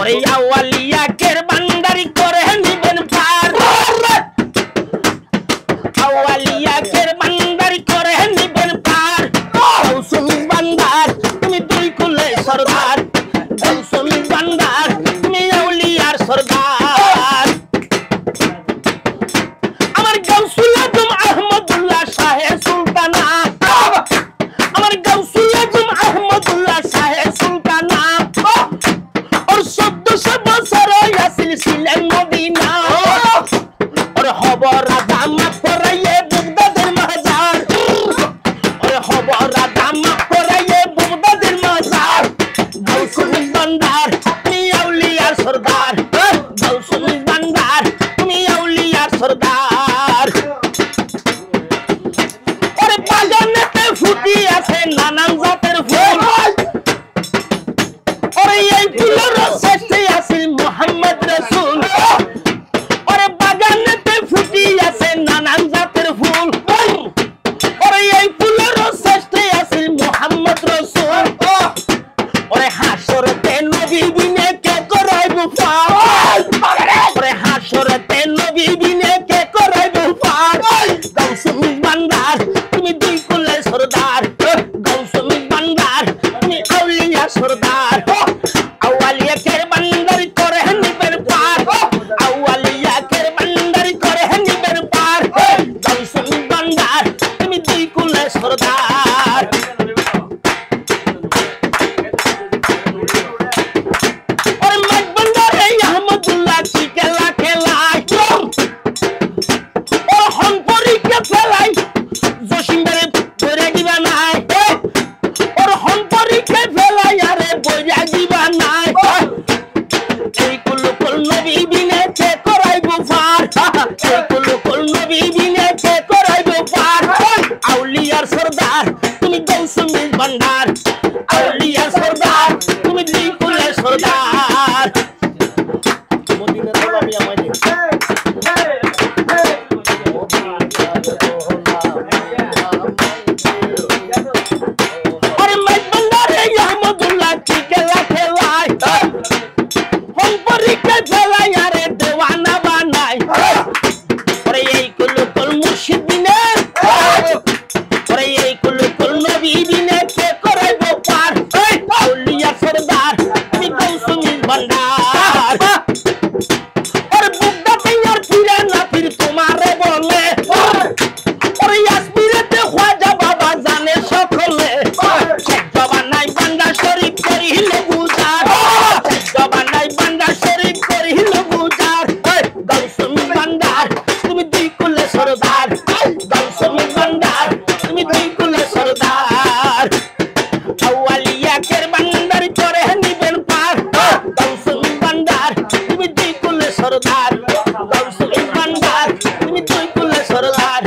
ওরে আউয়ালিয়া কের বান্দারি করে নিবেন পার আউয়ালিয়া কের বান্দারি করে নিবেন পার গৌসুল বান্দার তুমি দুই কুলে সরদার গৌসুল বান্দার তুমি আউলিয়ার সরদার আমার গৌসুল আজম আহমদুল্লাহ শাহে সুলতানা আমার গৌসুল আজম আহমদুল্লাহ শাহে সুলতানা और 1400 বছর আসিল ছিলেন মদিনা और খবর রাজামা পরাইয়ে বুগদাদের মাজার और খবর রাজামা পরাইয়ে বুগদাদের মাজার গৌসুল বান্দার তুমি আউলিয়ার সরদার গৌসুল বান্দার তুমি আউলিয়ার সরদার ওরে বাগানেতে ফুটি আছে নানান জাতের ফুল ওরে এই ফুলের শ্রেষ্ঠ আসিল মুহাম্মদ রাসূল ওরে বাগানেতে ফুটি আছে নানান জাতের ফুল ওরে এই ফুলের শ্রেষ্ঠ আসিল মুহাম্মদ রাসূল ওরে হাসরতে নবী বিনে কে করাইব পার ওরে হাসরতে নবী বিনে কে করাইব পার গৌসুল বান্দার তুমি দুই কুলে সরদার গৌসুল বান্দার তুমি আউলিয়া সরদার আউয়ালিয়া কের বান্দারি করে নিবেন পার আউয়ালিয়া কের বান্দারি করে নিবেন পার গৌসুল বান্দার তুমি দুই কুলে সরদার और मत बंदर अहमदुल्लाह की केला केलाई और हम परी के फेलाई जोशिंदरे बोरे दिबा নাই और हम परी के फेलाई अरे बोया दिबा নাই এই কুল নবী বিনে কে করাইব পার এই কুল নবী বিনে কে করাইব পার আউলিয়ার সরদার তুমি গৌসুল বান্দার আউলিয়ার সরদার তুমি দুই কুলে সরদার মদিনার নবী আমাদের अरे मत बंदारे अहमदुल्लाह की केला केलाई हम परी के फेलाई अरे दीवाना बनाई अरे यही कुल मुर्शिद बिने अरे यही कुल नबी बिने के कराइबो पार आउलिया सरदार তুমি গৌসুল বান্দার और बुगदा तैयार फिरे ना फिर तुम्हारे बोले और यासमीरते ख्वाजा बाबा जाने सकले जबानाई बांदा शरीफ करिले गुजार जबानाई बांदा शरीफ करिले गुजार गौसुल बांदार তুমি দুই কুলে সরদার গৌসুল বান্দার তুমি দুই কুলে সরদার আউয়ালিয়া কের বান্দারি করে নিবেন পার গৌসুল বান্দার তুমি দুই কুলে সরদার গৌসুল বান্দার তুমি দুই কুলে সরদার